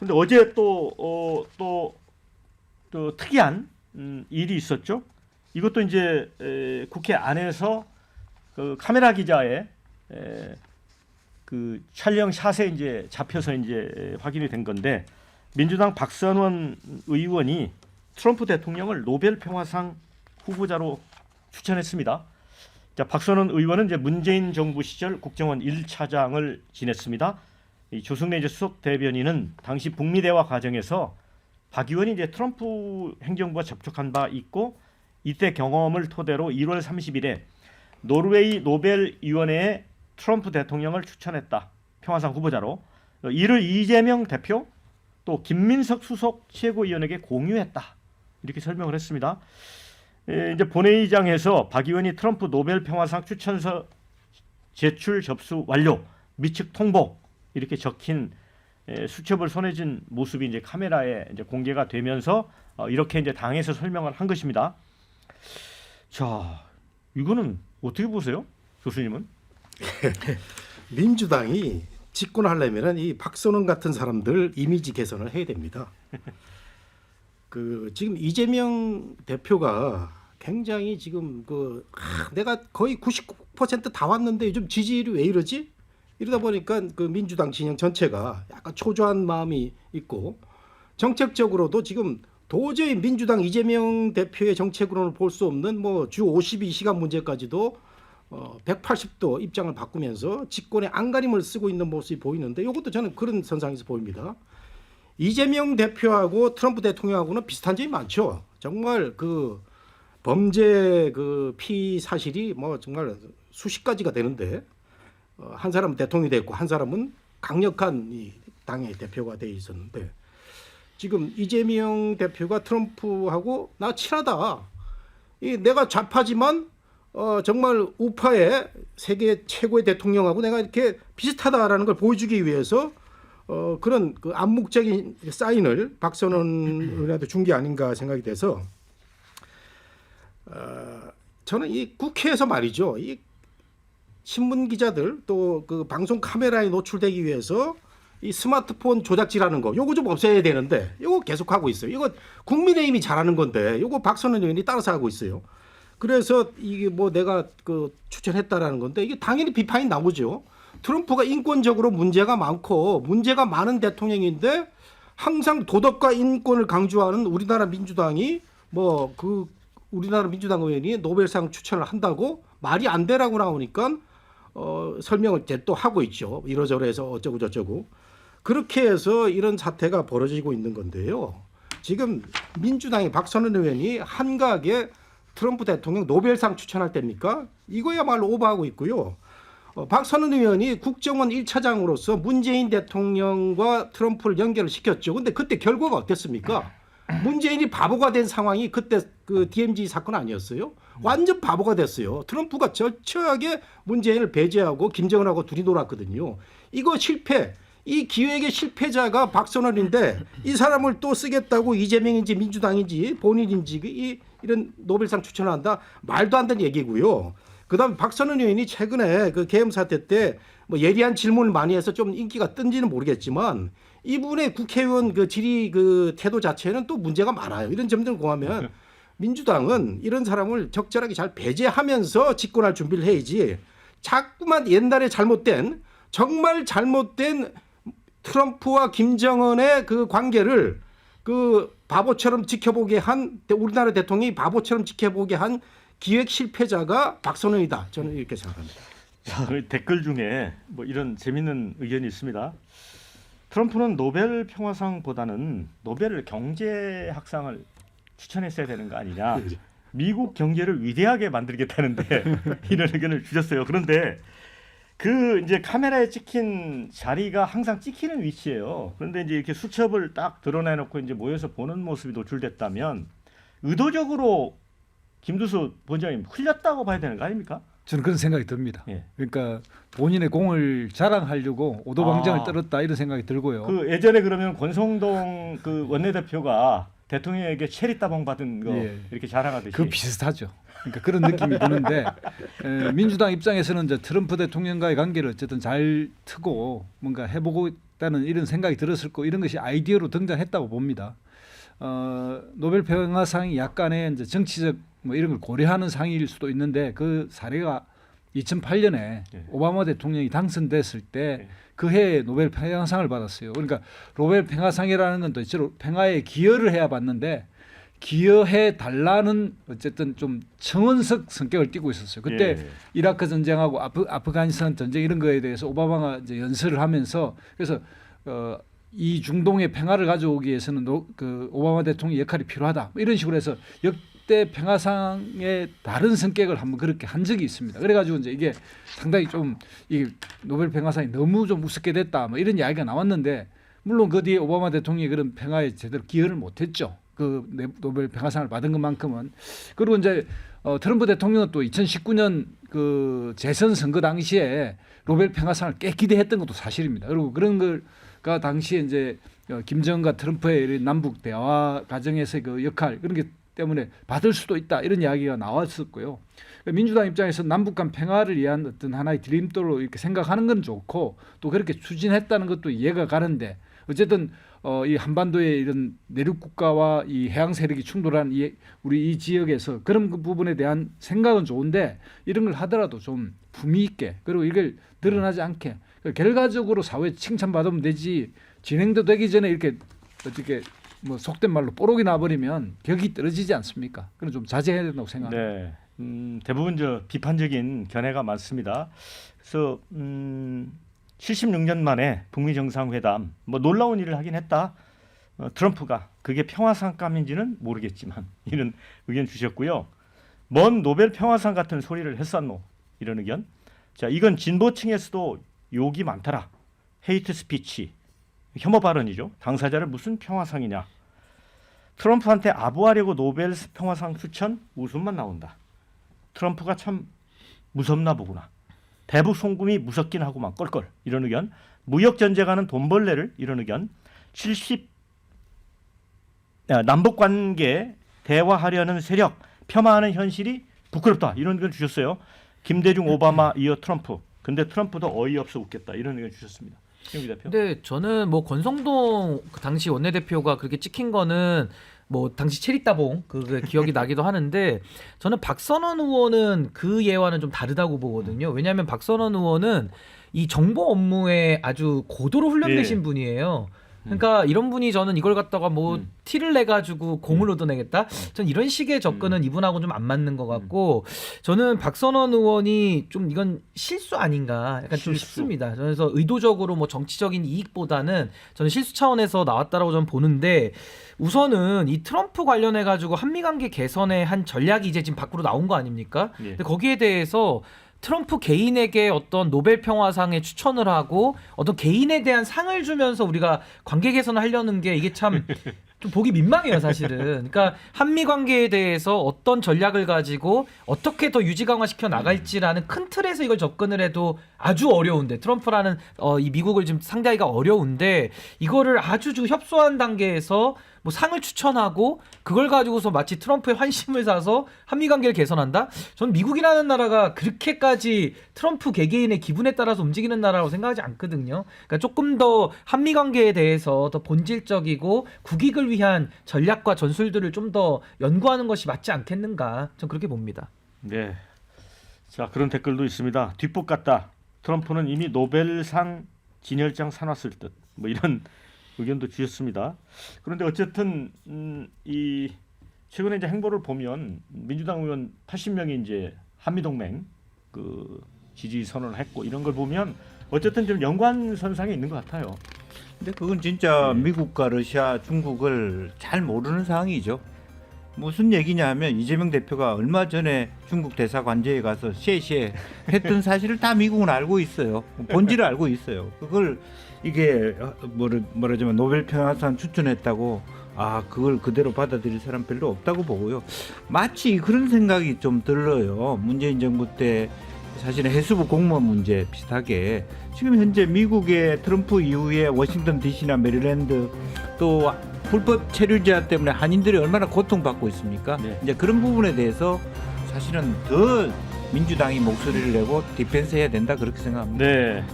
근데 어제 또 특이한 일이 있었죠. 이것도 이제 국회 안에서 그 카메라 기자의 그 촬영 샷에 이제 잡혀서 이제 확인이 된 건데 민주당 박선원 의원이 트럼프 대통령을 노벨 평화상 후보자로 추천했습니다. 자, 박선원 의원은 이제 문재인 정부 시절 국정원 1차장을 지냈습니다. 이 조승래 이제 수석 대변인은 당시 북미 대화 과정에서 박 의원이 이제 트럼프 행정부와 접촉한 바 있고 이때 경험을 토대로 1월 30일에 노르웨이 노벨위원회에 트럼프 대통령을 추천했다. 평화상 후보자로. 이를 이재명 대표 또 김민석 수석 최고위원에게 공유했다. 이렇게 설명을 했습니다. 이제 본회의장에서 박 의원이 트럼프 노벨 평화상 추천서 제출 접수 완료, 미측 통보 이렇게 적힌 수첩을 손에 쥔 모습이 이제 카메라에 이제 공개가 되면서 이렇게 이제 당에서 설명을 한 것입니다. 자, 이거는 어떻게 보세요, 교수님은? 민주당이 집권하려면은 이 박선원 같은 사람들 이미지 개선을 해야 됩니다. 그 지금 이재명 대표가 굉장히 지금 내가 거의 99%다 왔는데 요즘 지지율이 왜 이러지? 이러다 보니까 그 민주당 진영 전체가 약간 초조한 마음이 있고 정책적으로도 지금 도저히 민주당 이재명 대표의 정책으로는 볼 수 없는 뭐 주 52시간 문제까지도 180도 입장을 바꾸면서 집권의 안간힘을 쓰고 있는 모습이 보이는데 이것도 저는 그런 선상에서 보입니다. 이재명 대표하고 트럼프 대통령하고는 비슷한 점이 많죠. 정말 그 범죄 그 피 사실이 뭐 정말 수십 가지가 되는데 한 사람은 대통령이 됐고 한 사람은 강력한 이 당의 대표가 돼 있었는데 지금 이재명 대표가 트럼프하고 나 친하다. 이 내가 좌파지만 정말 우파의 세계 최고의 대통령하고 내가 이렇게 비슷하다라는 걸 보여주기 위해서 그런 그 암묵적인 사인을 박선원 의원한테 준 게 아닌가 생각이 돼서 저는 이 국회에서 말이죠. 이 신문 기자들 또 그 방송 카메라에 노출되기 위해서 이 스마트폰 조작질하는 거 요거 좀 없애야 되는데 요거 계속 하고 있어요. 이거 국민의힘이 잘하는 건데 요거 박선원 의원이 따라서 하고 있어요. 그래서 이게 뭐 내가 그 추천했다라는 건데 이게 당연히 비판이 나오죠. 트럼프가 인권적으로 문제가 많고 문제가 많은 대통령인데 항상 도덕과 인권을 강조하는 우리나라 민주당이 뭐 그 우리나라 민주당 의원이 노벨상 추천을 한다고 말이 안 되라고 나오니까 설명을 또 하고 있죠. 이러저러해서 어쩌고 저쩌고 그렇게 해서 이런 사태가 벌어지고 있는 건데요. 지금 민주당의 박선원 의원이 한가하게 트럼프 대통령 노벨상 추천할 때입니까? 이거야말로 오버하고 있고요. 박선원 의원이 국정원 1차장으로서 문재인 대통령과 트럼프를 연결을 시켰죠. 근데 그때 결과가 어땠습니까? 문재인이 바보가 된 상황이 그때 그 DMZ 사건 아니었어요? 완전 바보가 됐어요. 트럼프가 절저하게 문재인을 배제하고 김정은하고 둘이 놀았거든요. 이거 실패. 이 기획의 실패자가 박선원인데 이 사람을 또 쓰겠다고 이재명인지 민주당인지 본인인지 이런 노벨상 추천을 한다? 말도 안 되는 얘기고요. 그다음 박선원 의원이 최근에 그 계엄 사태 때 뭐 예리한 질문을 많이 해서 좀 인기가 뜬지는 모르겠지만 이분의 국회의원 그 질의 그 태도 자체는 또 문제가 많아요. 이런 점들을 고하면 민주당은 이런 사람을 적절하게 잘 배제하면서 집권할 준비를 해야지 자꾸만 옛날에 잘못된 정말 잘못된 트럼프와 김정은의 그 관계를 그 바보처럼 지켜보게 한 우리나라 대통령이 바보처럼 지켜보게 한 기획 실패자가 박선원이다. 저는 이렇게 생각합니다. 자, 댓글 중에 뭐 이런 재밌는 의견이 있습니다. 트럼프는 노벨 평화상보다는 노벨 경제학상을 추천했어야 되는 거 아니냐. 미국 경제를 위대하게 만들겠다는데 이런 의견을 주셨어요. 그런데 그 이제 카메라에 찍힌 자리가 항상 찍히는 위치예요. 그런데 이제 이렇게 수첩을 딱 드러내놓고 이제 모여서 보는 모습이 노출됐다면 의도적으로 김두수 본장님 흘렸다고 봐야 되는 거 아닙니까? 저는 그런 생각이 듭니다. 예. 그러니까 본인의 공을 자랑하려고 오도방정을 떨었다 이런 생각이 들고요. 그 예전에 그러면 권성동 그 원내대표가 대통령에게 체리 따봉 받은 거 예. 이렇게 자랑하듯이 그 비슷하죠. 그러니까 그런 느낌이 드는데 민주당 입장에서는 이제 트럼프 대통령과의 관계를 어쨌든 잘 트고 뭔가 해보고 해야겠다는 이런 생각이 들었을 거 이런 것이 아이디어로 등장했다고 봅니다. 노벨 평화상이 약간의 이제 정치적 뭐 이런 걸 고려하는 상일 수도 있는데 그 사례가 2008년에 네. 오바마 대통령이 당선됐을 때 그 해에 노벨 평화상을 받았어요. 그러니까 노벨 평화상이라는 건 도대체로 평화에 기여를 해야 받는데 기여해 달라는 어쨌든 좀 청원석 성격을 띠고 있었어요. 그때 예. 이라크 전쟁하고 아프가니스탄 전쟁 이런 거에 대해서 오바마가 이제 연설을 하면서 그래서 이 중동의 평화를 가져오기 위해서는 그 오바마 대통령의 역할이 필요하다. 이런 식으로 해서 역대 평화상의 다른 성격을 한번 그렇게 한 적이 있습니다. 그래가지고 이제 이게 상당히 좀 이 노벨 평화상이 너무 좀 우습게 됐다. 뭐 이런 이야기가 나왔는데 물론 그 뒤에 오바마 대통령이 그런 평화에 제대로 기여를 못했죠. 그 노벨 평화상을 받은 것만큼은. 그리고 이제 트럼프 대통령은 또 2019년 그 재선 선거 당시에 노벨 평화상을 꽤 기대했던 것도 사실입니다. 그리고 그런 걸가 당시에 이제 김정은과 트럼프의 이런 남북 대화 과정에서의 그 역할 그런 게 때문에 받을 수도 있다 이런 이야기가 나왔었고요. 민주당 입장에서 남북 간 평화를 위한 어떤 하나의 드림도로 이렇게 생각하는 건 좋고 또 그렇게 추진했다는 것도 이해가 가는데 어쨌든 이 한반도의 이런 내륙 국가와 이 해양 세력이 충돌한 우리 이 지역에서 그런 그 부분에 대한 생각은 좋은데 이런 걸 하더라도 좀 품위 있게 그리고 이걸 드러나지 않게 결과적으로 사회에 칭찬받으면 되지 진행도 되기 전에 이렇게 어떻게 뭐 속된 말로 뽀록이 나버리면 격이 떨어지지 않습니까? 그건 좀 자제해야 된다고 생각합니다. 네. 대부분 저 비판적인 견해가 많습니다. 그래서 76년 만에 북미 정상회담 뭐 놀라운 일을 하긴 했다. 트럼프가 그게 평화상감인지는 모르겠지만 이런 의견 주셨고요. 뭔 노벨 평화상 같은 소리를 했었노 이런 의견. 자 이건 진보층에서도 욕이 많더라. 헤이트 스피치, 혐오 발언이죠. 당사자를 무슨 평화상이냐. 트럼프한테 아부하려고 노벨 평화상 추천 웃음만 나온다. 트럼프가 참 무섭나 보구나. 대북 송금이 무섭긴 하고만 껄껄 이런 의견. 무역 전쟁하는 돈 벌레를 이런 의견. 남북 관계 대화하려는 세력 폄하하는 현실이 부끄럽다 이런 의견 주셨어요. 김대중 오바마 이어 트럼프. 근데 트럼프도 어이없어 웃겠다 이런 의견 주셨습니다. 김 대표. 근데 저는 뭐 권성동 그 당시 원내대표가 그렇게 찍힌 거는 뭐 당시 체리따봉 그 기억이 나기도 하는데 저는 박선원 의원은 그 예와는 좀 다르다고 보거든요. 왜냐하면 박선원 의원은 이 정보 업무에 아주 고도로 훈련되신 분이에요. 그러니까 이런 분이 저는 이걸 갖다가 뭐 티를 내 가지고 공을 얻어내겠다. 전 이런 식의 접근은 이분하고 좀 안 맞는 것 같고 저는 박선원 의원이 좀 이건 실수 아닌가 약간 좀 실수. 싶습니다. 그래서 의도적으로 뭐 정치적인 이익보다는 저는 실수 차원에서 나왔다라고 저는 보는데 우선은 이 트럼프 관련해 가지고 한미 관계 개선의 한 전략이 이제 지금 밖으로 나온 거 아닙니까? 예. 근데 거기에 대해서 트럼프 개인에게 어떤 노벨 평화상에 추천을 하고 어떤 개인에 대한 상을 주면서 우리가 관계 개선을 하려는 게 이게 참 좀 보기 민망해요, 사실은. 그러니까 한미 관계에 대해서 어떤 전략을 가지고 어떻게 더 유지 강화시켜 나갈지라는 큰 틀에서 이걸 접근을 해도 아주 어려운데 트럼프라는 이 미국을 지금 상대하기가 어려운데 이거를 아주 협소한 단계에서 뭐 상을 추천하고 그걸 가지고서 마치 트럼프의 환심을 사서 한미 관계를 개선한다? 전 미국이라는 나라가 그렇게까지 트럼프 개개인의 기분에 따라서 움직이는 나라라고 생각하지 않거든요. 그러니까 조금 더 한미 관계에 대해서 더 본질적이고 국익을 위한 전략과 전술들을 좀 더 연구하는 것이 맞지 않겠는가? 전 그렇게 봅니다. 네. 자 그런 댓글도 있습니다. 뒷북 같다. 트럼프는 이미 노벨상 진열장 사놨을 듯. 뭐 이런 의견도 주셨습니다. 그런데 어쨌든 이 최근에 이제 행보를 보면 민주당 의원 80명이 이제 한미동맹 그 지지 선언을 했고 이런 걸 보면 어쨌든 좀 연관선상에 있는 것 같아요. 근데 그건 진짜 미국과 러시아, 중국을 잘 모르는 상황이죠. 무슨 얘기냐 하면 이재명 대표가 얼마 전에 중국 대사관제에 가서 셰셰 했던 사실을 다 미국은 알고 있어요. 본질을 알고 있어요. 그걸 이게 뭐라자면 노벨 평화상 추천했다고 그걸 그대로 받아들일 사람 별로 없다고 보고요. 마치 그런 생각이 좀 들어요. 문재인 정부 때 사실은 해수부 공무원 문제 비슷하게 지금 현재 미국의 트럼프 이후에 워싱턴 DC나 메릴랜드 또 불법 체류자 때문에 한인들이 얼마나 고통받고 있습니까? 네. 이제 그런 부분에 대해서 사실은 더 민주당이 목소리를 내고 디펜스 해야 된다 그렇게 생각합니다. 네.